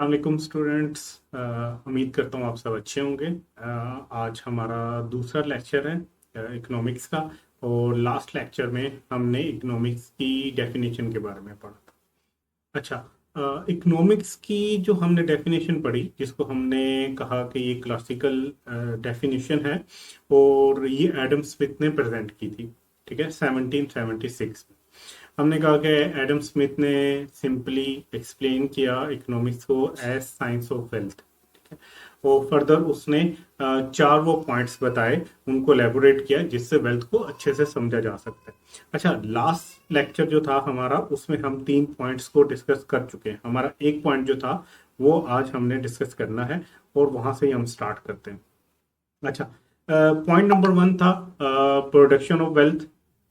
वालेकुम स्टूडेंट्स। उम्मीद करता हूँ आप सब अच्छे होंगे। आज हमारा दूसरा लेक्चर है इकोनॉमिक्स का। और लास्ट लेक्चर में हमने इकोनॉमिक्स की डेफिनेशन के बारे में पढ़ा था। अच्छा, इकोनॉमिक्स की जो हमने डेफिनेशन पढ़ी, जिसको हमने कहा कि ये क्लासिकल डेफिनेशन है और ये एडम स्मिथ ने प्रेजेंट की थी। ठीक है, 1776 में। हमने कहा कि एडम स्मिथ ने सिंपली एक्सप्लेन किया इकोनॉमिक्स को एज साइंस ऑफ वेल्थ। ठीक है, और फर्दर उसने चार वो पॉइंट्स बताए, उनको एलेबोरेट किया जिससे वेल्थ को अच्छे से समझा जा सकता है। अच्छा, लास्ट लेक्चर जो था हमारा, उसमें हम तीन पॉइंट्स को डिस्कस कर चुके हैं। हमारा एक पॉइंट जो था वो आज हमने डिस्कस करना है और वहां से ही हम स्टार्ट करते हैं। अच्छा, पॉइंट नंबर वन था प्रोडक्शन ऑफ वेल्थ।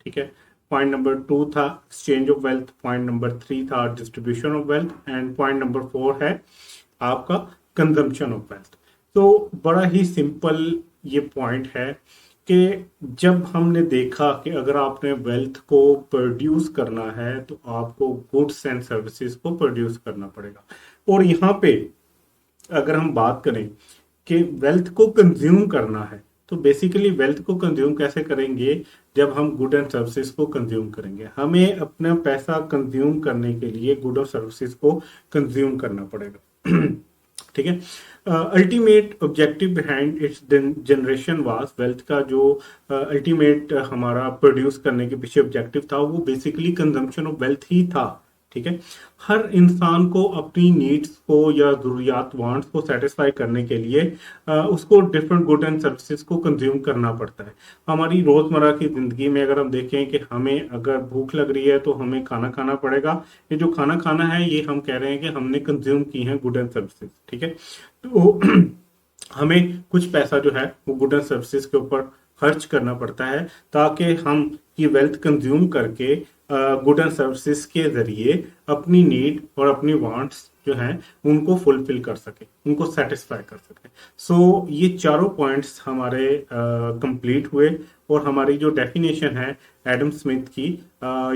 ठीक है, पॉइंट नंबर टू था exchange of wealth, point number three था distribution of wealth, and point number four है आपका कंजम्पशन ऑफ वेल्थ। तो बड़ा ही सिंपल ये पॉइंट है कि जब हमने देखा कि अगर आपने वेल्थ को प्रोड्यूस करना है तो आपको गुड्स एंड सर्विसेज को प्रोड्यूस करना पड़ेगा। और यहाँ पे अगर हम बात करें कि वेल्थ को कंज्यूम करना है, तो बेसिकली वेल्थ को कंज्यूम कैसे करेंगे? जब हम गुड एंड सर्विसेज को कंज्यूम करेंगे, हमें अपना पैसा कंज्यूम करने के लिए गुड और सर्विसेज को कंज्यूम करना पड़ेगा। ठीक है, ultimate objective behind it's generation was, wealth का जो अल्टीमेट हमारा प्रोड्यूस करने के पीछे ऑब्जेक्टिव था वो बेसिकली कंजम्पशन ऑफ वेल्थ ही था। ठीक है, हर इंसान को अपनी नीड्स को या जरूरियात वांट्स को सेटिस्फाई करने के लिए उसको डिफरेंट गुड एंड सर्विसेज को कंज्यूम करना पड़ता है। हमारी रोजमर्रा की जिंदगी में अगर हम देखें कि हमें अगर भूख लग रही है तो हमें खाना खाना पड़ेगा। ये जो खाना खाना है ये हम कह रहे हैं कि हमने कंज्यूम की है गुड एंड सर्विसेज। ठीक है, तो हमें कुछ पैसा जो है वो गुड एंड सर्विसेज के ऊपर खर्च करना पड़ता है, ताकि हम ये वेल्थ कंज्यूम करके गुड एंड सर्विसेज के जरिए अपनी नीड और अपनी वांट्स जो हैं उनको फुलफिल कर सके, उनको सेटिस्फाई कर सके। सो ये चारों पॉइंट्स हमारे कंप्लीट हुए और हमारी जो डेफिनेशन है एडम स्मिथ की,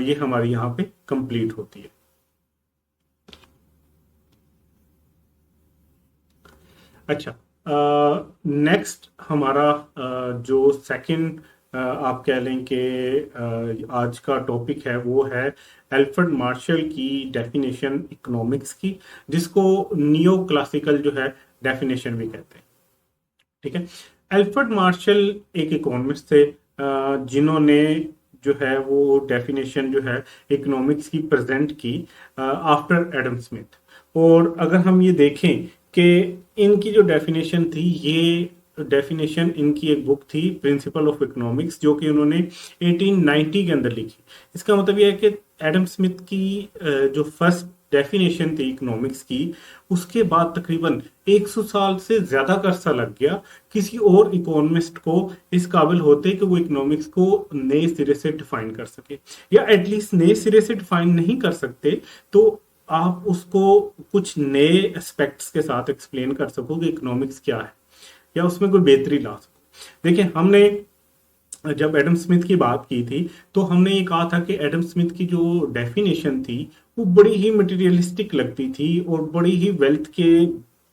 ये हमारी यहाँ पे कंप्लीट होती है। अच्छा, नेक्स्ट हमारा जो सेकंड आप कह लें कि आज का टॉपिक है वो है एल्फ्रेड मार्शल की डेफिनेशन इकोनॉमिक्स की, जिसको नियो क्लासिकल जो है डेफिनेशन भी कहते हैं। ठीक है, एल्फ्रेड मार्शल एक इकोनॉमिस्ट थे जिन्होंने जो है वो डेफिनेशन जो है इकोनॉमिक्स की प्रेजेंट की आफ्टर एडम स्मिथ। और अगर हम ये देखें कि इनकी जो डेफिनेशन थी, ये डेफिनेशन इनकी एक बुक थी प्रिंसिपल ऑफ इकोनॉमिक्स, जो कि उन्होंने 1890 के अंदर लिखी। इसका मतलब यह है कि एडम स्मिथ की जो फर्स्ट डेफिनेशन थी इकोनॉमिक्स की, उसके बाद तकरीबन 100 साल से ज्यादा का अरसा लग गया किसी और इकोनॉमिस्ट को इस काबिल होते कि वो इकोनॉमिक्स को नए सिरे से डिफाइन कर सके, या एटलीस्ट नए सिरे से डिफाइन नहीं कर सकते तो आप उसको कुछ नए एस्पेक्ट्स के साथ एक्सप्लेन कर सको कि इकोनॉमिक्स क्या है, या उसमें कोई बेहतरी ला सको। देखिए, हमने जब एडम स्मिथ की बात की थी तो हमने ये कहा था कि एडम स्मिथ की जो डेफिनेशन थी वो बड़ी ही मटेरियलिस्टिक लगती थी और बड़ी ही वेल्थ के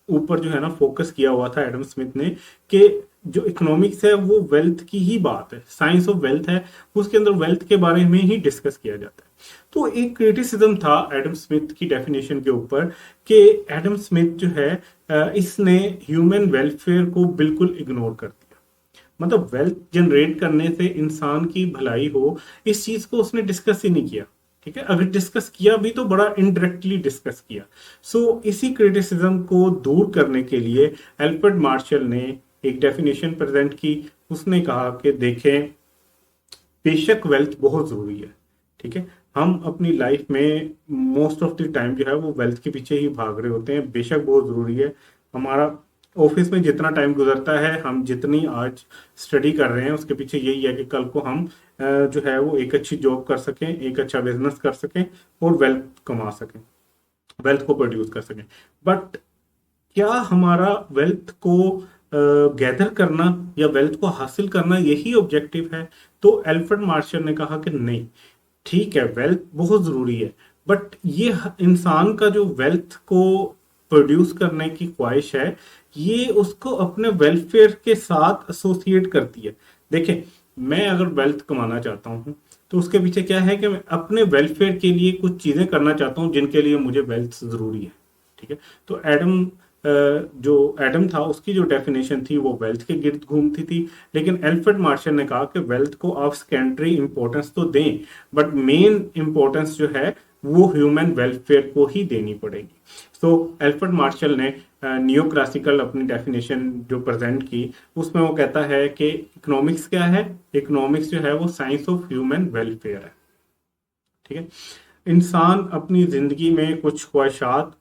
ऊपर जो है ना फोकस किया हुआ था एडम स्मिथ ने, कि जो इकोनॉमिक्स है वो वेल्थ की ही बात है, साइंस ऑफ वेल्थ है, उसके अंदर वेल्थ के बारे में ही डिस्कस किया जाता है। तो एक क्रिटिसिज्म था एडम स्मिथ की डेफिनेशन के ऊपर कि एडम स्मिथ जो है इसने ह्यूमन वेलफेयर को बिल्कुल इग्नोर कर दिया। मतलब वेल्थ जनरेट करने से इंसान की भलाई हो, इस चीज को उसने डिस्कस ही नहीं किया। ठीक है, अगर डिस्कस किया भी तो बड़ा इनडायरेक्टली डिस्कस किया। इसी क्रिटिसिज्म को दूर करने के लिए एल्फ्रेड मार्शल ने एक डेफिनेशन प्रेजेंट की। उसने कहा कि देखें, बेशक वेल्थ बहुत जरूरी है। ठीक है, हम अपनी लाइफ में मोस्ट ऑफ द टाइम जो है वो वेल्थ के पीछे ही भाग रहे होते हैं, बेशक बहुत जरूरी है। हमारा ऑफिस में जितना टाइम गुजरता है, हम जितनी आज स्टडी कर रहे हैं, उसके पीछे यही है कि कल को हम जो है वो एक अच्छी जॉब कर सकें, एक अच्छा बिजनेस कर सकें और वेल्थ कमा सकें, वेल्थ को प्रोड्यूस कर सकें। बट क्या हमारा वेल्थ को गैदर करना या वेल्थ को हासिल करना यही ऑब्जेक्टिव है? तो एल्फ्रेड मार्शल ने कहा कि नहीं, ठीक है वेल्थ बहुत जरूरी है, बट ये इंसान का जो वेल्थ को प्रोड्यूस करने की ख्वाहिश है, ये उसको अपने वेलफेयर के साथ एसोसिएट करती है। देखें, मैं अगर वेल्थ कमाना चाहता हूँ तो उसके पीछे क्या है कि मैं अपने वेलफेयर के लिए कुछ चीजें करना चाहता हूँ जिनके लिए मुझे वेल्थ जरूरी है। ठीक है, तो जो एडम था उसकी जो डेफिनेशन थी वो वेल्थ के गिर्द घूमती थी, लेकिन एल्फ्रेड मार्शल ने कहा कि वेल्थ को आप सेकेंडरी इंपॉर्टेंस तो दें, बट मेन इंपॉर्टेंस जो है वो ह्यूमन वेलफेयर को ही देनी पड़ेगी। सो एल्फ्रेड मार्शल ने नियो क्लासिकल अपनी डेफिनेशन जो प्रेजेंट की, उसमें वो कहता है कि इकोनॉमिक्स क्या है, इकोनॉमिक्स जो है वो साइंस ऑफ ह्यूमन वेलफेयर है। ठीक है, इंसान अपनी जिंदगी में कुछ ख्वाहिशात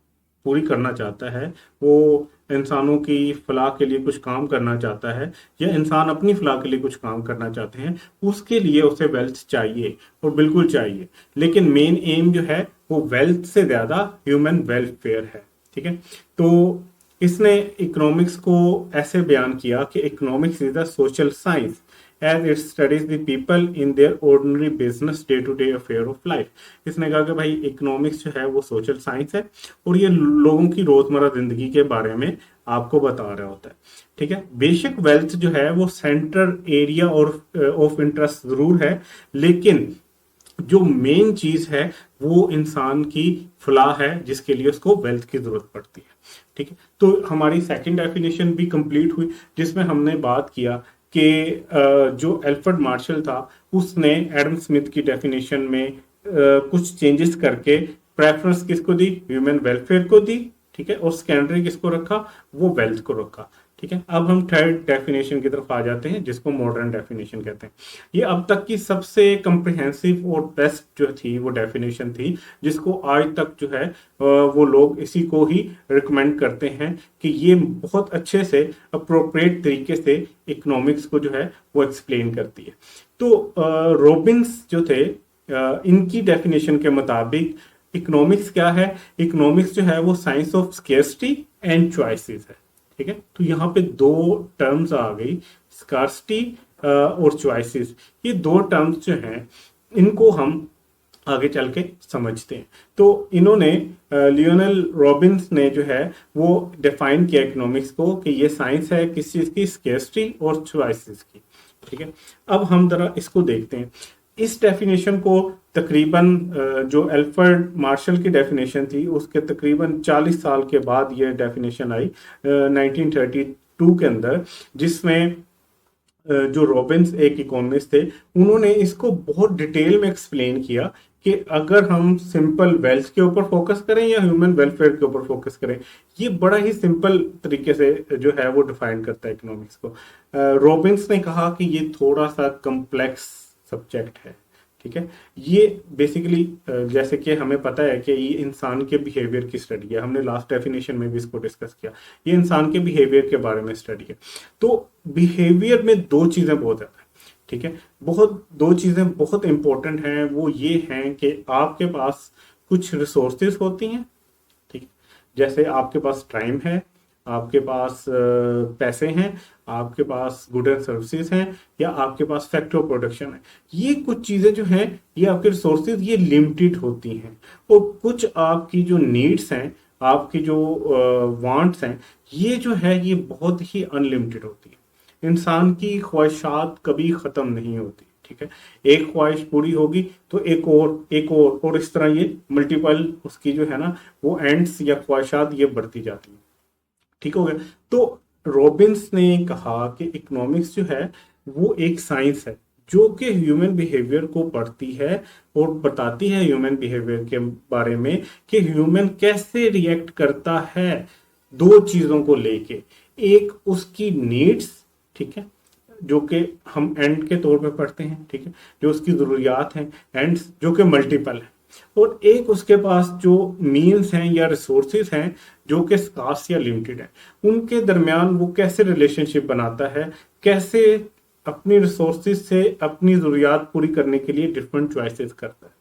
पूरी करना चाहता है, वो इंसानों की फलाह के लिए कुछ काम करना चाहता है, या इंसान अपनी फलाह के लिए कुछ काम करना चाहते हैं, उसके लिए उसे वेल्थ चाहिए और बिल्कुल चाहिए। लेकिन मेन एम जो है वो वेल्थ से ज्यादा ह्यूमन वेलफेयर है। ठीक है, तो इसने इकोनॉमिक्स को ऐसे बयान किया कि economics is the social science as it studies the people in their ordinary business day to day affair of life। इसने कहा कि भाई इकोनॉमिक्स जो है वो सोशल साइंस है और ये लोगों की रोजमर्रा जिंदगी के बारे में आपको बता रहा होता है। ठीक है, बेशक वेल्थ जो है वो सेंट्रल एरिया और ऑफ इंटरेस्ट जरूर है, लेकिन जो मेन चीज है वो इंसान की फलाह है जिसके लिए उसको वेल्थ की जरूरत पड़ती है। ठीक है, तो हमारी सेकंड डेफिनेशन भी कंप्लीट हुई जिसमें हमने बात किया कि जो एल्फ्रेड मार्शल था उसने एडम स्मिथ की डेफिनेशन में कुछ चेंजेस करके प्रेफरेंस किसको दी, ह्यूमन वेलफेयर को दी। ठीक है, और सेकेंडरी किसको रखा, वो वेल्थ को रखा। ठीक है, अब हम थर्ड डेफिनेशन की तरफ आ जाते हैं जिसको मॉडर्न डेफिनेशन कहते हैं। ये अब तक की सबसे कंप्रिहेंसिव और बेस्ट जो थी वो डेफिनेशन थी, जिसको आज तक जो है वो लोग इसी को ही रिकमेंड करते हैं कि ये बहुत अच्छे से अप्रोप्रिएट तरीके से इकोनॉमिक्स को जो है वो एक्सप्लेन करती है। तो रॉबिन्स जो थे, इनकी डेफिनेशन के मुताबिक इकोनॉमिक्स क्या है, इकोनॉमिक्स जो है वो science of scarcity and choices है। ठीक है, तो यहाँ पे दो टर्म्स आ गई, स्कार्सिटी और चॉइसेस। ये दो टर्म्स जो हैं इनको हम आगे चल के समझते हैं। तो इन्होंने लियोनेल रॉबिन्स ने जो है वो डिफाइन किया इकोनॉमिक्स को कि ये साइंस है किस चीज की, स्केर्सिटी और चॉइसेस की। ठीक है, अब हम जरा इसको देखते हैं। इस डेफिनेशन को तकरीबन जो एल्फ्रेड मार्शल की डेफिनेशन थी उसके तकरीबन 40 साल के बाद ये डेफिनेशन आई 1932 के अंदर, जिसमें जो रॉबिन्स एक इकोनॉमिस्ट थे उन्होंने इसको बहुत डिटेल में एक्सप्लेन किया कि अगर हम सिंपल वेल्थ के ऊपर फोकस करें या ह्यूमन वेलफेयर के ऊपर फोकस करें। ये बड़ा ही सिंपल तरीके से जो है वो डिफाइन करता है इकोनॉमिक्स को। रॉबिन्स ने कहा कि ये थोड़ा सा कम्प्लेक्स सब्जेक्ट है। ठीक है, ये बेसिकली जैसे कि हमें पता है कि ये इंसान के बिहेवियर की स्टडी है, हमने लास्ट डेफिनेशन में भी इसको डिस्कस किया, ये इंसान के बिहेवियर के बारे में स्टडी है। तो बिहेवियर में दो चीजें बहुत ज्यादा है। ठीक है, दो चीजें बहुत इंपॉर्टेंट हैं, वो ये हैं कि आपके पास कुछ रिसोर्सेज होती हैं। ठीक है, जैसे आपके पास टाइम है, आपके पास पैसे हैं, आपके पास गुड एंड सर्विसेज हैं, या आपके पास फैक्टर ऑफ प्रोडक्शन है। ये कुछ चीजें जो हैं ये आपके रिसोर्सेज ये लिमिटेड होती हैं, और कुछ आपकी जो नीड्स हैं, आपकी जो वांट्स हैं, ये जो है ये बहुत ही अनलिमिटेड होती है। इंसान की ख्वाहिशात कभी खत्म नहीं होती। ठीक है, एक ख्वाहिश पूरी होगी तो एक और इस तरह ये मल्टीपल उसकी जो है ना वो एंड्स या ख्वाहिशात ये बढ़ती जाती है। ठीक हो गया। तो रॉबिन्स ने कहा कि इकोनॉमिक्स जो है वो एक साइंस है जो कि ह्यूमन बिहेवियर को पढ़ती है और बताती है ह्यूमन बिहेवियर के बारे में कि ह्यूमन कैसे रिएक्ट करता है दो चीजों को लेके। एक उसकी नीड्स, ठीक है, जो कि हम एंड के तौर पे पढ़ते हैं। ठीक है, जो उसकी जरूरियात हैं, एंड्स जो कि मल्टीपल है, और एक उसके पास जो मीन्स हैं या रिसोर्सेज हैं जो कि स्कार्स या लिमिटेड हैं। उनके दरमियान वो कैसे रिलेशनशिप बनाता है, कैसे अपनी रिसोर्सेज से अपनी जरूरियात पूरी करने के लिए डिफरेंट चॉइसेस करता है।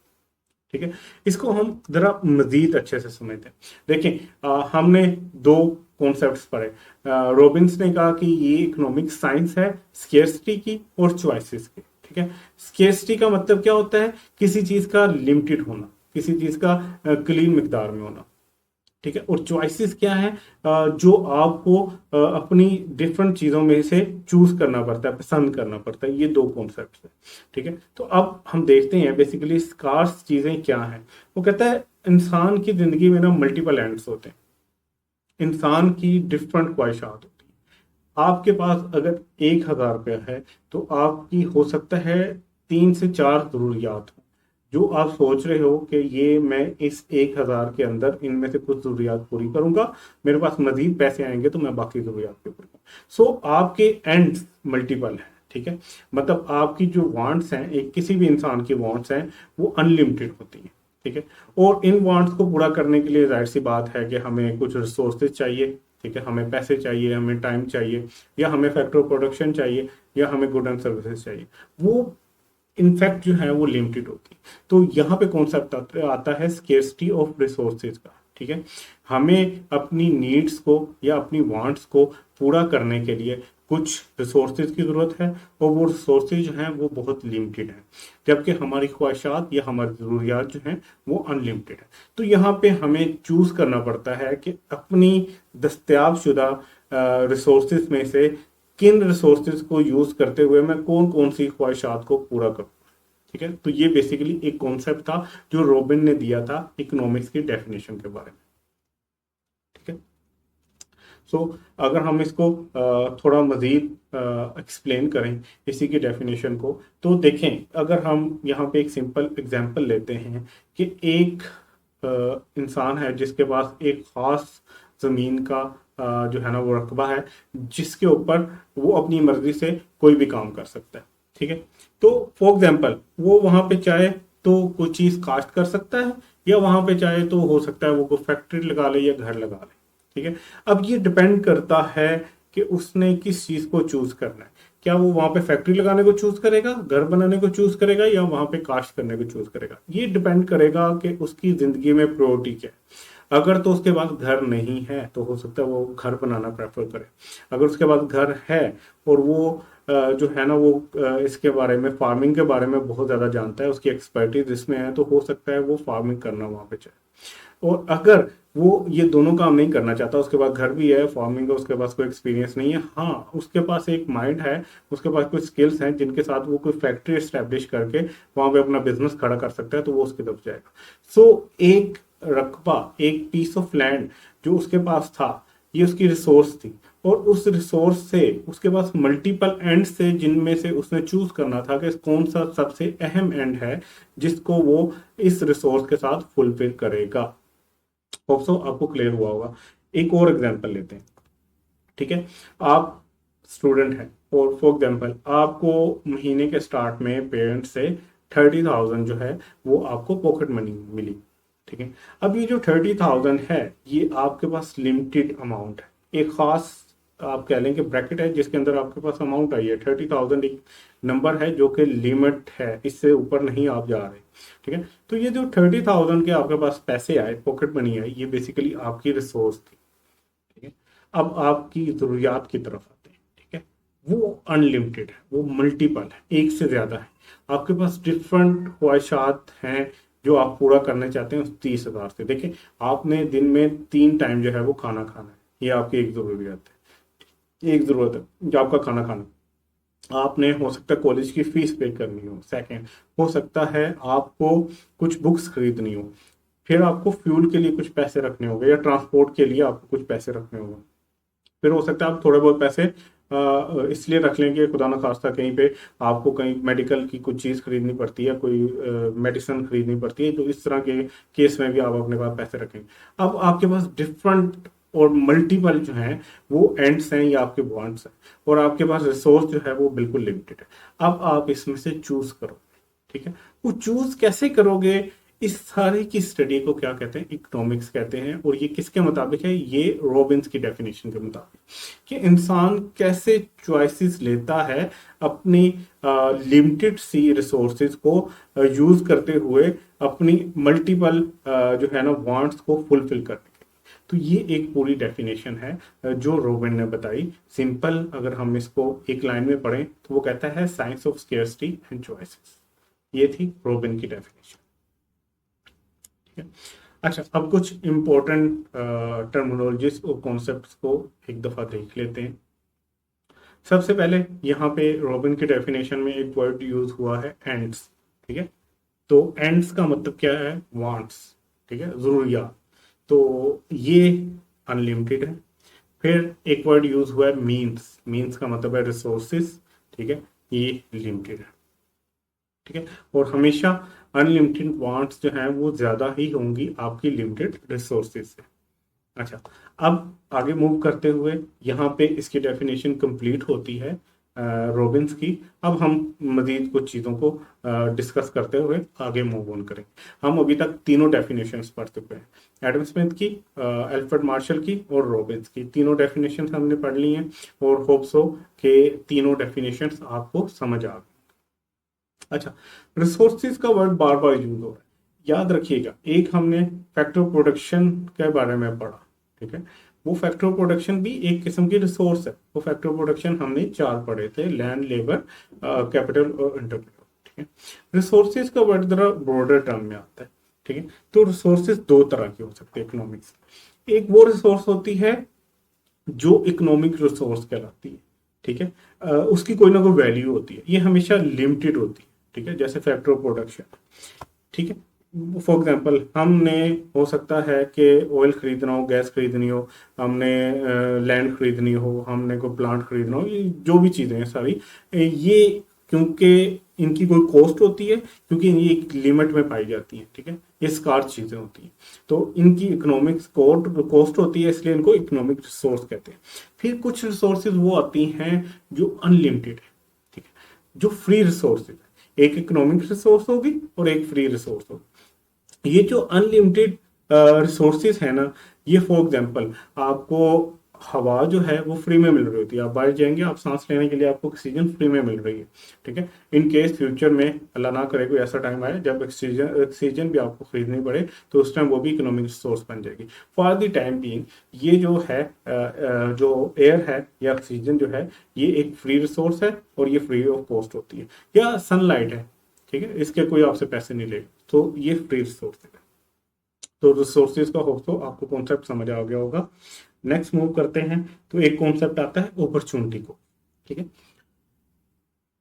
ठीक है, इसको हम जरा मजीद अच्छे से समझते हैं। देखिए हमने दो कॉन्सेप्ट्स पढ़े। रॉबिन्स ने कहा कि ये इकोनॉमिक साइंस है स्केर्सिटी की और चॉइसेस की। ठीक है, स्केर्सिटी का मतलब क्या होता है, किसी चीज का लिमिटेड होना, किसी चीज का क्लीन मिकदार में होना। ठीक है। और चॉइसेस क्या है, जो आपको अपनी डिफरेंट चीजों में से चूज करना पड़ता है, पसंद करना पड़ता है। ये दो कॉन्सेप्ट है। ठीक है। तो अब हम देखते हैं बेसिकली स्कार्स चीजें क्या हैं। वो कहता है इंसान की जिंदगी में ना मल्टीपल एंड्स होते हैं, इंसान की डिफरेंट ख्वाहिशात होती हैं। आपके पास अगर 1,000 रुपया है तो आपकी हो सकता है 3 से 4 जरूरियात हो, जो आप सोच रहे हो कि ये मैं इस 1,000 के अंदर इनमें से कुछ जरूरियात पूरी करूंगा, मेरे पास मजीद पैसे आएंगे तो मैं बाकी जरूरियात भी पूरी करूंगा। सो आपके एंड्स मल्टीपल है। ठीक है। मतलब आपकी जो वांट्स हैं, एक किसी भी इंसान की वांट्स हैं, वो अनलिमिटेड होती हैं। ठीक है। और इन वांट्स को पूरा करने के लिए जाहिर सी बात है कि हमें कुछ रिसोर्सेज चाहिए। ठीक है। हमें पैसे चाहिए, हमें टाइम चाहिए, या हमें फैक्टर ऑफ प्रोडक्शन चाहिए, या हमें गुड एंड सर्विसेज चाहिए। वो इनफैक्ट जो है वो लिमिटेड होती है। तो यहाँ पे कॉन्सेप्ट आता है स्केर्सिटी ऑफ रिसोर्सेज का। ठीक है। हमें अपनी नीड्स को या अपनी वांट्स को पूरा करने के लिए कुछ रिसोर्सेज की जरूरत है, और वो रिसोर्सेज जो हैं वो बहुत लिमिटेड हैं, जबकि हमारी ख्वाहिशात या हमारी ज़रूरियात जो हैं वो अनलिमिटेड है। तो यहाँ पे हमें चूज करना पड़ता है कि अपनी दस्तयाब शुदा रिसोर्सेज में से किन रिसोर्सेज को यूज करते हुए मैं कौन कौन सी ख्वाहिशात को पूरा करूं। ठीक है। तो ये बेसिकली एक कॉन्सेप्ट था जो रॉबिन ने दिया था इकोनॉमिक्स की डेफिनेशन के बारे में। ठीक है। सो अगर हम इसको थोड़ा मजीद एक्सप्लेन करें इसी की डेफिनेशन को, तो देखें, अगर हम यहाँ पे एक सिंपल एग्जांपल लेते हैं कि एक इंसान है जिसके पास एक खास जमीन का जो है ना वो रकबा है, जिसके ऊपर वो अपनी मर्जी से कोई भी काम कर सकता है। ठीक है। तो फॉर एग्जांपल वो वहां पे चाहे तो कोई चीज काश्त कर सकता है, या वहां पे चाहे तो हो सकता है वो कोई फैक्ट्री लगा ले या घर लगा ले। ठीक है। अब ये डिपेंड करता है कि उसने किस चीज को चूज करना है। क्या वो वहां पे फैक्ट्री लगाने को चूज करेगा, घर बनाने को चूज करेगा, या वहां पे काश्त करने को चूज करेगा। ये डिपेंड करेगा कि उसकी जिंदगी में प्रायोरिटी क्या है। अगर तो उसके पास घर नहीं है तो हो सकता है वो घर बनाना प्रेफर करे। अगर उसके पास घर है और वो जो है ना वो इसके बारे में, फार्मिंग के बारे में बहुत ज्यादा जानता है, उसकी एक्सपर्टीज इसमें है, तो हो सकता है वो फार्मिंग करना वहां पे चाहे। और अगर वो ये दोनों काम नहीं करना चाहता, उसके पास घर भी है, फार्मिंग का उसके पास कोई एक्सपीरियंस नहीं है, हाँ उसके पास एक माइंड है, उसके पास कुछ स्किल्स हैं जिनके साथ वो कोई फैक्ट्री एस्टेब्लिश करके वहां पे अपना बिजनेस खड़ा कर सकता है, तो वो उसकी तरफ जाएगा। सो एक रकबा, एक पीस ऑफ लैंड जो उसके पास था, ये उसकी रिसोर्स थी, और उस रिसोर्स से उसके पास मल्टीपल एंड से, जिनमें से उसने चूज करना था कि कौन सा सबसे अहम एंड है जिसको वो इस रिसोर्स के साथ फुलफिल करेगा। होप सो आपको क्लियर हुआ होगा। एक और एग्जांपल लेते हैं। ठीक है। आप स्टूडेंट हैं, और फॉर एग्जांपल आपको महीने के स्टार्ट में पेरेंट्स से 30,000 जो है वो आपको पॉकेट मनी मिली। ठीक है। अब ये जो 30,000 है, ये आपके पास लिमिटेड अमाउंट है, एक खास आप कह लें कि ब्रैकेट है जिसके अंदर आपके पास अमाउंट आई है। 30,000 एक नंबर है जो कि लिमिट है, इससे ऊपर नहीं आप जा रहे। ठीक है। तो ये जो 30,000 के आपके पास पैसे आए, पॉकेट मनी आई, ये बेसिकली आपकी रिसोर्स थी। ठीक है। अब आपकी जरूरियात की तरफ आते हैं। ठीक है। वो अनलिमिटेड है, वो मल्टीपल है, एक से ज्यादा है। आपके पास डिफरेंट ख्वाहिशात हैं जो आप पूरा करना चाहते हैं उस 30,000 से। देखिए, आपने दिन में 3 टाइम जो है वो खाना खाना है, ये आपकी एक जरूरियत है, एक जरूरत है जो आपका खाना खाना। आपने हो सकता है कॉलेज की फीस पे करनी हो। सेकंड, हो सकता है आपको कुछ बुक्स खरीदनी हो। फिर आपको फ्यूल के लिए कुछ पैसे रखने होंगे, या ट्रांसपोर्ट के लिए आपको कुछ पैसे रखने होंगे। फिर हो सकता है आप थोड़े बहुत पैसे इसलिए रख लेंगे, खुदा ना खास्ता कहीं पे आपको कहीं मेडिकल की कुछ चीज़ खरीदनी पड़ती है, कोई मेडिसिन खरीदनी पड़ती है, तो इस तरह के केस में भी आप अपने पास पैसे रखेंगे। अब आपके पास डिफरेंट और मल्टीपल जो हैं वो एंड्स हैं या आपके वांट्स हैं, और आपके पास रिसोर्स जो है वो बिल्कुल लिमिटेड है। अब आप इसमें से चूज करो। ठीक है। वो चूज कैसे करोगे, इस सारी की स्टडी को क्या कहते हैं, इकोनॉमिक्स कहते हैं। और ये किसके मुताबिक है, ये रॉबिन्स की डेफिनेशन के मुताबिक, कि इंसान कैसे चॉइसेस लेता है अपनी लिमिटेड सी रिसोर्सेज को यूज करते हुए अपनी मल्टीपल जो है ना वांट्स को फुलफिल करने के लिए। तो ये एक पूरी डेफिनेशन है जो रॉबिन ने बताई। सिंपल अगर हम इसको एक लाइन में पढ़ें तो वो कहता है science of scarcity and choices. ये थी रॉबिन की डेफिनेशन। ठीक है। अच्छा, अब कुछ इम्पोर्टेंट टर्मिनोलॉजीज और कॉन्सेप्ट्स को एक दफा देख लेते हैं। सबसे पहले यहाँ पे रॉबिन की डेफिनेशन में एक वर्ड यूज हुआ है, एंड्स। ठीक है, तो एंड्स का मतलब क्या है? वांट्स। ठीक है, जरूरियात। तो ये अनलिमिटेड है। फिर एक वर्ड यूज हुआ है, मीन्स। मीन्स का मतलब है रिसोर्सेस। ठीक है, ये लिमिटेड है। ठीक है, और हमेशा अनलिमिटेड वांट्स जो है वो ज्यादा ही होंगी आपकी लिमिटेड रिसोर्सेज से। अच्छा, अब आगे मूव करते हुए यहाँ पे इसकी डेफिनेशन कंप्लीट होती है रॉबिन्स की। अब हम मजीद कुछ चीज़ों को डिस्कस करते हुए आगे मूव ऑन करेंगे। हम अभी तक तीनों डेफिनेशंस पढ़ चुके हैं, एडम स्मिथ की, एल्फ्रेड मार्शल की और रॉबिन्स की। तीनों डेफिनेशंस हमने पढ़ ली हैं और होप सो के तीनों डेफिनेशंस आपको समझ आ गई। अच्छा, रिसोर्सेज का वर्ड बार बार यूज हो रहा है, याद रखिएगा। एक हमने फैक्टर प्रोडक्शन के बारे में पढ़ा। ठीक है, वो फैक्टर प्रोडक्शन भी एक किस्म की रिसोर्स है। वो फैक्टर प्रोडक्शन हमने चार पढ़े थे, लैंड, लेबर, कैपिटल और एंटरप्रेन्योर। ठीक है, रिसोर्सेज का वर्ड जरा ब्रॉडर टर्म में आता है। ठीक है, तो रिसोर्सेज दो तरह की हो सकते हैं इकोनॉमिक्स। एक वो रिसोर्स होती है जो इकोनॉमिक रिसोर्स कहलाती है। ठीक है, उसकी कोई ना कोई वैल्यू होती है, ये हमेशा लिमिटेड होती है। ठीक है, जैसे फैक्टर ऑफ प्रोडक्शन। ठीक है, फॉर एग्जांपल हमने, हो सकता है कि ऑयल खरीदना हो, गैस खरीदनी हो, हमने लैंड खरीदनी हो, हमने कोई प्लांट खरीदना हो, ये जो भी चीज़ें हैं सारी, ये क्योंकि इनकी कोई कॉस्ट होती है, क्योंकि ये एक लिमिट में पाई जाती है। ठीक है, ये स्कार्स चीज़ें होती हैं, तो इनकी इकोनॉमिक्स कॉस्ट होती है, इसलिए इनको इकोनॉमिक रिसोर्स कहते हैं। फिर कुछ रिसोर्सेज वो आती हैं जो अनलिमिटेड है। ठीक है, जो फ्री रिसोर्सेज है, एक इकोनॉमिक रिसोर्स होगी और एक फ्री रिसोर्स होगी। ये जो अनलिमिटेड रिसोर्सेज है ना, ये फॉर एग्जांपल आपको हवा जो है वो फ्री में मिल रही होती है। आप बाहर जाएंगे, आप सांस लेने के लिए आपको ऑक्सीजन फ्री में मिल रही है। ठीक है, इन केस फ्यूचर में अल्लाह ना करे कोई ऐसा टाइम आए जब ऑक्सीजन ऑक्सीजन भी आपको खरीदनी पड़े, तो उस टाइम वो भी इकोनॉमिक सोर्स बन जाएगी। फॉर द टाइम बीइंग ये जो है जो एयर है या ऑक्सीजन जो है, ये एक फ्री रिसोर्स है और ये फ्री ऑफ कॉस्ट होती है। या सनलाइट है, ठीक है, इसके कोई आपसे पैसे नहीं लेगा, तो ये फ्री रिसोर्स है। तो रिसोर्सेज का होप तो आपको कॉन्सेप्ट समझ आ गया होगा। नेक्स्ट मूव करते हैं, तो एक कॉन्सेप्ट आता है अपॉर्चुनिटी को। ठीक है,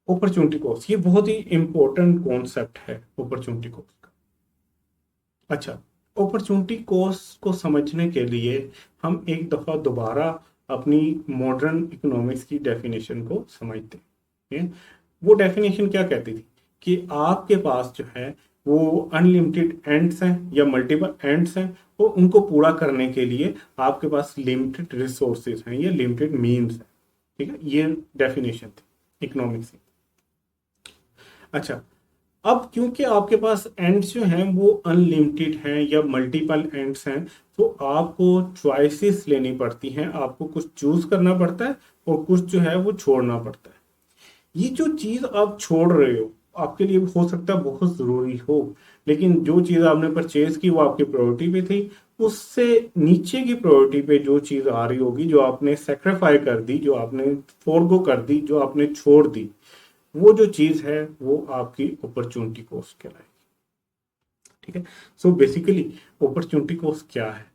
अपॉर्चुनिटी कॉस्ट ये बहुत ही इंपॉर्टेंट कॉन्सेप्ट है, अपॉर्चुनिटी कॉस्ट का। अच्छा, अपॉर्चुनिटी कॉस्ट को समझने के लिए हम एक दफा दोबारा अपनी मॉडर्न इकोनॉमिक्स की डेफिनेशन को समझते हैं। ठीक है? वो डेफिनेशन क्या कहती थी कि आपके पास जो है वो अनलिमिटेड एंड्स हैं या मल्टीपल एंड्स हैं, तो उनको पूरा करने के लिए आपके पास लिमिटेड रिसोर्सेज हैं या लिमिटेड मीन्स हैं। ठीक है, ये डेफिनेशन थी इकोनॉमिक्स की। अच्छा, अब क्योंकि आपके पास एंड्स जो हैं वो अनलिमिटेड हैं या मल्टीपल एंड्स हैं, तो आपको चॉइसेस लेनी पड़ती हैं, आपको कुछ चूज करना पड़ता है और कुछ जो है वो छोड़ना पड़ता है। ये जो चीज आप छोड़ रहे हो आपके लिए हो सकता है बहुत जरूरी हो, लेकिन जो चीज आपने परचेज की वो आपकी प्रायोरिटी पे थी, उससे नीचे की प्रायोरिटी पे जो चीज आ रही होगी, जो आपने सेक्रीफाई कर दी, जो आपने फोरगो कर दी, जो आपने छोड़ दी, वो जो चीज है वो आपकी अपॉर्चुनिटी कॉस्ट कहलाएगी। ठीक है, सो बेसिकली अपॉर्चुनिटी कॉस्ट क्या है?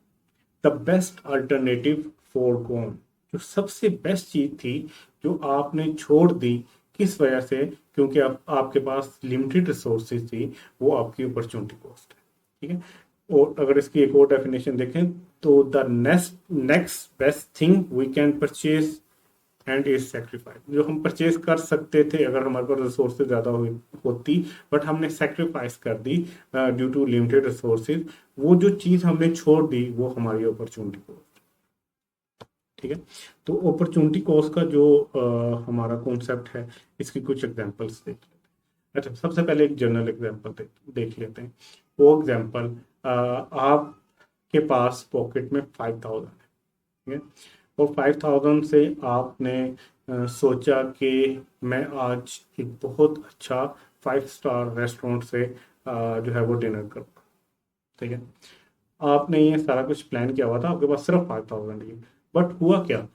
The best alternative for gone, जो सबसे बेस्ट चीज थी जो आपने छोड़ दी, किस वजह से? क्योंकि आपके पास लिमिटेड रिसोर्सेज थी, वो आपकी अपॉर्चुनिटी कॉस्ट है। ठीक है, और अगर इसकी एक और डेफिनेशन देखें, तो the next best thing we can purchase and is sacrifice, जो हम परचेज कर सकते थे अगर हमारे पास रिसोर्सेज ज़्यादा होती, बट हमने सेक्रीफाइस कर दी ड्यू टू लिमिटेड रिसोर्सेज, वो जो चीज़ हमने छोड़ दी वो हमारी अपॉर्चुनिटी कॉस्ट। ठीक है, तो अपॉर्चुनिटी कॉस्ट का जो हमारा कॉन्सेप्ट है, इसकी कुछ एग्जांपल्स देख लेते हैं। अच्छा, सबसे पहले एक जनरल एग्जांपल देख लेते हैं। फॉर एग्जांपल, आपके पास पॉकेट में 5,000 है। ठीक है, और 5,000 से आपने सोचा कि मैं आज एक बहुत अच्छा 5 स्टार रेस्टोरेंट से जो है वो डिनर करूँगा। ठीक है, आपने ये सारा कुछ प्लान किया हुआ था, आपके पास सिर्फ 5,000 ही, बट हुआ क्या?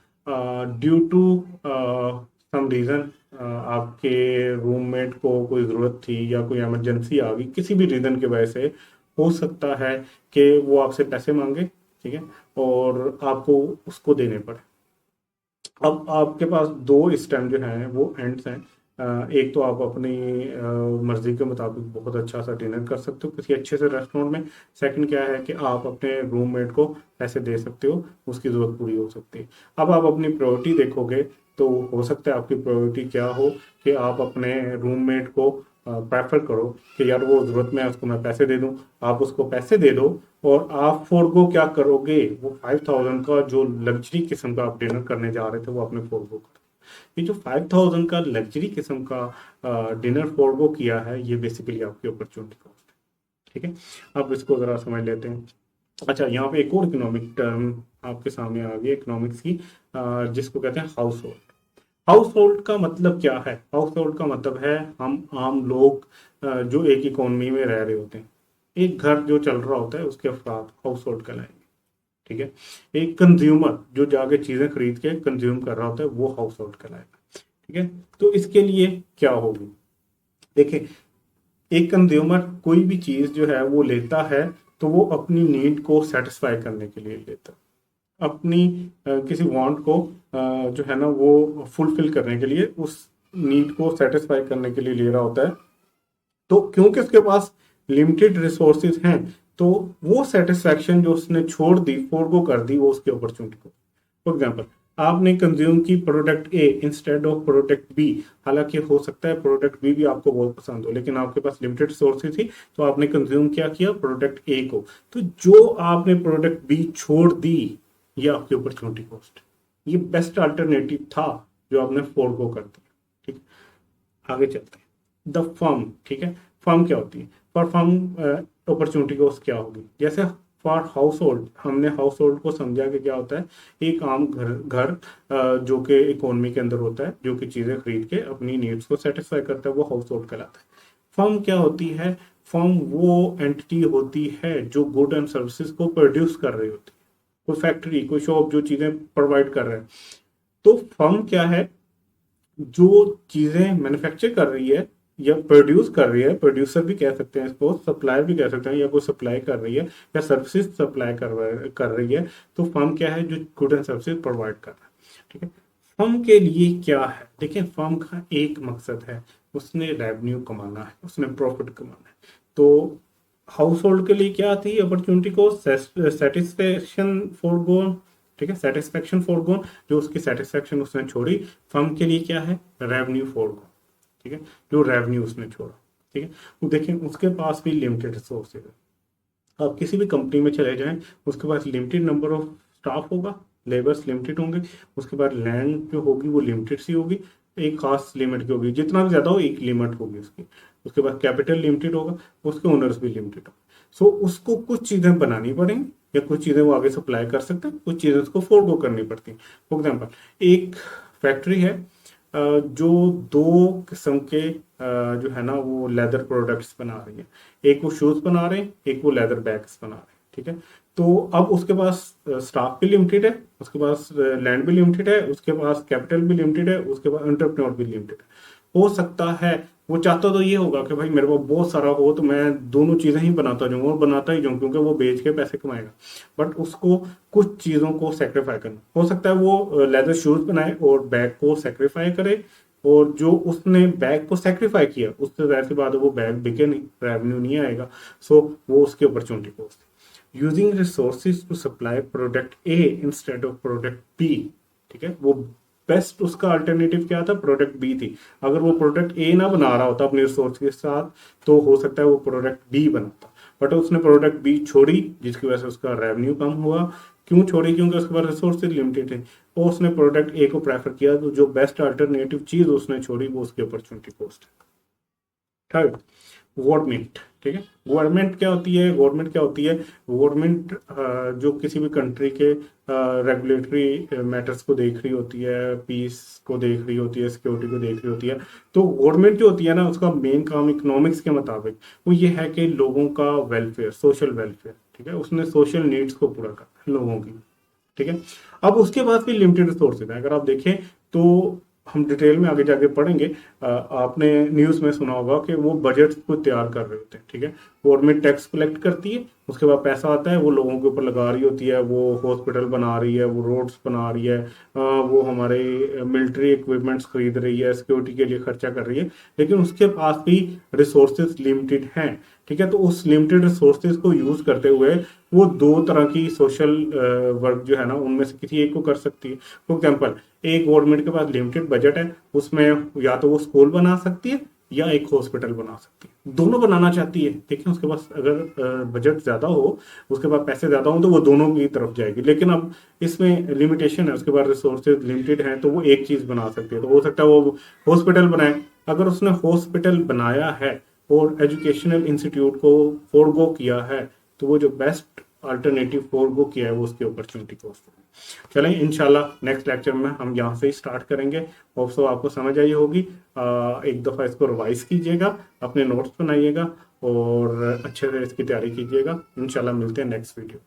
ड्यू टू सम रीज़न आपके रूममेट को कोई ज़रूरत थी या कोई इमरजेंसी आ गई, किसी भी रीज़न की वजह से हो सकता है कि वो आपसे पैसे मांगे, ठीक है, और आपको उसको देने पड़े। अब आपके पास दो इस टाइम जो हैं वो एंड्स हैं। एक तो आप अपनी मर्जी के मुताबिक बहुत अच्छा सा डिनर कर सकते हो किसी अच्छे से रेस्टोरेंट में। सेकंड क्या है कि आप अपने रूममेट को पैसे दे सकते हो, उसकी ज़रूरत पूरी हो सकती है। अब आप अपनी प्रायोरिटी देखोगे तो हो सकता है आपकी प्रायोरिटी क्या हो कि आप अपने रूममेट को प्रेफर करो कि यार वो ज़रूरत में है, उसको मैं पैसे दे दूं। आप उसको पैसे दे दो और आप फोरगो क्या करोगे, वो 5000 का जो लग्जरी किस्म का आप डिनर करने जा रहे थे वो आपने फोरगो कर। ये जो 5000 का लग्जरी किस्म का डिनर फोरगो किया है, ये बेसिकली आपकी अपॉर्चुनिटी कॉस्ट है, ठीक है। अब इसको जरा समझ लेते हैं। अच्छा, यहाँ पे एक और इकोनॉमिक टर्म आपके सामने आ गई इकोनॉमिक्स की, जिसको कहते हैं हाउस होल्ड। हाउस होल्ड का मतलब क्या है? हाउस होल्ड का मतलब है हम आम लोग जो एक इकोनॉमी में रह रहे होते हैं, एक घर जो चल रहा होता है उसके अफराद हाउस होल्ड कहलाएंगे, ठीक है। एक कंज्यूमर जो जाके चीजें खरीद के कंज्यूम कर रहा होता है वो हाउस होल्ड कहलाएगा, ठीक है। तो इसके लिए क्या होगी, देखिए, एक कंज्यूमर कोई भी चीज जो है वो लेता है तो वो अपनी नीड को सेटिस्फाई करने के लिए लेता है, अपनी किसी वांट को जो है ना वो फुलफिल करने के लिए, उस नीड को सेटिस्फाई करने के लिए ले रहा होता है। तो क्योंकि उसके पास लिमिटेड रिसोर्सेज हैं, तो वो सेटिस्फैक्शन जो उसने छोड़ दी, फोरगो कर दी, वो उसकी अपॉर्चुनिटी को। फॉर एग्जाम्पल, आपने कंज्यूम की product A instead of product B. हालांकि हो सकता है प्रोडक्ट बी भी आपको बहुत पसंद हो, लेकिन आपके पास लिमिटेड रिसोर्सेज थी, तो आपने कंज्यूम क्या किया, प्रोडक्ट ए को। तो जो आपने प्रोडक्ट बी छोड़ दी, ये आपकी अपॉर्चुनिटी कॉस्ट, ये बेस्ट अल्टरनेटिव था जो आपने फोरगो कर दिया, ठीक। आगे चलते हैं, द फर्म, ठीक है। फर्म क्या होती है? फॉर फर्म अपॉर्चुनिटी कॉस्ट क्या होगी? जैसे फॉर हाउस होल्ड, हमने हाउस होल्ड को समझा कि क्या होता है, एक आम घर घर जो कि इकोनॉमी के अंदर होता है, जो कि चीजें खरीद के अपनी नीड्स को सेटिस्फाई करता है, वो हाउस होल्ड कहलाता है। फर्म क्या होती है? फर्म वो एंटिटी होती है जो गुड एंड सर्विसेज को प्रोड्यूस कर रही होती है, कोई फैक्ट्री, कोई शॉप जो चीजें प्रोवाइड कर रहे हैं। तो फर्म क्या है? जो चीजें मैन्युफैक्चर कर रही है या प्रोड्यूस कर रही है, प्रोड्यूसर भी कह सकते हैं इसको, सप्लायर भी कह सकते हैं, या कोई सप्लाई कर रही है या सर्विसेज सप्लाई कर रही है। तो फर्म क्या है? जो गुड एंड सर्विसेज प्रोवाइड कर रहा है, ठीक है। फर्म के लिए क्या है? देखिए, फर्म का एक मकसद है, उसने रेवेन्यू कमाना है, उसने प्रॉफिट कमाना है। तो हाउस होल्ड के लिए क्या थी अपॉर्चुनिटी को? सेटिस्फेक्शन फोरगोन, ठीक है, सेटिस्फेक्शन फोरगोन, जो उसकी सेटिस्फेक्शन उसने छोड़ी। फर्म के लिए क्या है? रेवेन्यू फोरगोन, ठीक है, जो रेवेन्यू उसने छोड़ा, ठीक है। तो देखिए, उसके पास भी लिमिटेड रिसोर्सेज है। आप किसी भी कंपनी में चले जाएं, उसके पास लिमिटेड नंबर ऑफ स्टाफ होगा, लेबर्स लिमिटेड होंगे, उसके बाद लैंड जो होगी वो लिमिटेड सी होगी, एक खास लिमिट की होगी, जितना भी ज्यादा हो एक लिमिट होगी उसकी। उसके बाद कैपिटल लिमिटेड होगा, उसके ओनर्स भी लिमिटेड होंगे। सो उसको कुछ चीजें बनानी पड़ेंगी, या कुछ चीजें वो आगे सप्लाई कर सकते हैं, कुछ चीजें उसको फोरगो करनी पड़ती हैं। फॉर एग्जाम्पल, एक फैक्ट्री है जो दो किस्म के जो है ना वो लेदर प्रोडक्ट्स बना रही है। एक वो शूज बना रहे हैं, एक वो लेदर बैग्स बना रहे हैं, ठीक है। तो अब उसके पास स्टाफ भी लिमिटेड है, उसके पास लैंड भी लिमिटेड है, उसके पास कैपिटल भी लिमिटेड है, उसके पास एंटरप्रेन्योर भी लिमिटेड है। हो सकता है वो चाहता तो ये होगा कि भाई मेरे पास बहुत सारा हो तो मैं दोनों चीजें ही बनाता जाऊंगा और बनाता ही जाऊं, क्योंकि वो बेच के पैसे कमाएगा। बट उसको कुछ चीजों को सेक्रीफाई करना, हो सकता है वो लेदर शूज बनाए और बैग को सेक्रीफाई करे, और जो उसने बैग को सेक्रीफाई किया उससे जाहिर सी बात है वो बैग बिके नहीं, रेवेन्यू नहीं आएगा। सो वो उसकी अपॉर्चुनिटी कॉस्ट है। Using resources to supply product A instead of product B, ठीक है। वो बेस्ट उसका अल्टरनेटिव क्या था? प्रोडक्ट बी थी। अगर वो प्रोडक्ट ए ना बना रहा होता अपने रिसोर्स के साथ, तो हो सकता है वो प्रोडक्ट बी बनाता। बट उसने प्रोडक्ट बी छोड़ी, जिसकी वजह से उसका रेवेन्यू कम हुआ। क्यों छोड़ी? क्योंकि उसके पास रिसोर्सेज लिमिटेड थे, और उसने प्रोडक्ट ए को प्रेफर किया, तो जो बेस्ट अल्टरनेटिव चीज उसने छोड़ी वो उसकी अपॉर्चुनिटी कॉस्ट है। थर्ड, गवर्नमेंट, ठीक है। गवर्नमेंट क्या होती है? गवर्नमेंट क्या होती है? गवर्नमेंट जो किसी भी कंट्री के रेगुलेटरी मैटर्स को देख रही होती है, पीस को देख रही होती है, सिक्योरिटी को देख रही होती है। तो गवर्नमेंट जो होती है ना, उसका मेन काम इकोनॉमिक्स के मुताबिक वो ये है कि लोगों का वेलफेयर, सोशल वेलफेयर, ठीक है। उसने सोशल नीड्स को पूरा करना है लोगों की, ठीक है। अब उसके पास भी लिमिटेड रिसोर्सेज है। अगर आप देखें तो हम डिटेल में आगे जाके पढ़ेंगे। आपने न्यूज़ में सुना होगा कि वो बजट को तैयार कर रहे होते हैं, ठीक है। गवर्नमेंट टैक्स कलेक्ट करती है, उसके बाद पैसा आता है, वो लोगों के ऊपर लगा रही होती है, वो हॉस्पिटल बना रही है, वो रोड्स बना रही है, वो हमारे मिलिट्री इक्विपमेंट्स खरीद रही है, सिक्योरिटी के लिए खर्चा कर रही है। लेकिन उसके पास भी रिसोर्सेज लिमिटेड हैं, ठीक है। तो उस लिमिटेड रिसोर्सेज को यूज करते हुए वो दो तरह की सोशल वर्क जो है ना, उनमें से किसी एक को कर सकती है। फॉर एग्जाम्पल, एक गवर्नमेंट के पास लिमिटेड बजट है, उसमें या तो वो स्कूल बना सकती है या एक हॉस्पिटल बना सकती है, दोनों बनाना चाहती है, ठीक है। उसके पास अगर बजट ज्यादा हो, उसके पास पैसे ज्यादा हो, तो वो दोनों की तरफ जाएगी। लेकिन अब इसमें लिमिटेशन है, उसके पास रिसोर्सेज लिमिटेड हैं, तो वो एक चीज बना सकती है। तो हो सकता है वो हॉस्पिटल बनाए। अगर उसने हॉस्पिटल बनाया है और एजुकेशनल इंस्टीट्यूट को फोरगो किया है, तो वो जो बेस्ट अल्टरनेटिव फोरगो किया है वो उसकी अपॉर्चुनिटी कॉस्ट होगी। चलें, इंशाल्लाह नेक्स्ट लेक्चर में हम यहाँ से ही स्टार्ट करेंगे। होप सो आपको समझ आई होगी। एक दफ़ा इसको रिवाइज कीजिएगा, अपने नोट्स बनाइएगा और अच्छे से इसकी तैयारी कीजिएगा। इंशाल्लाह मिलते हैं नेक्स्ट वीडियो।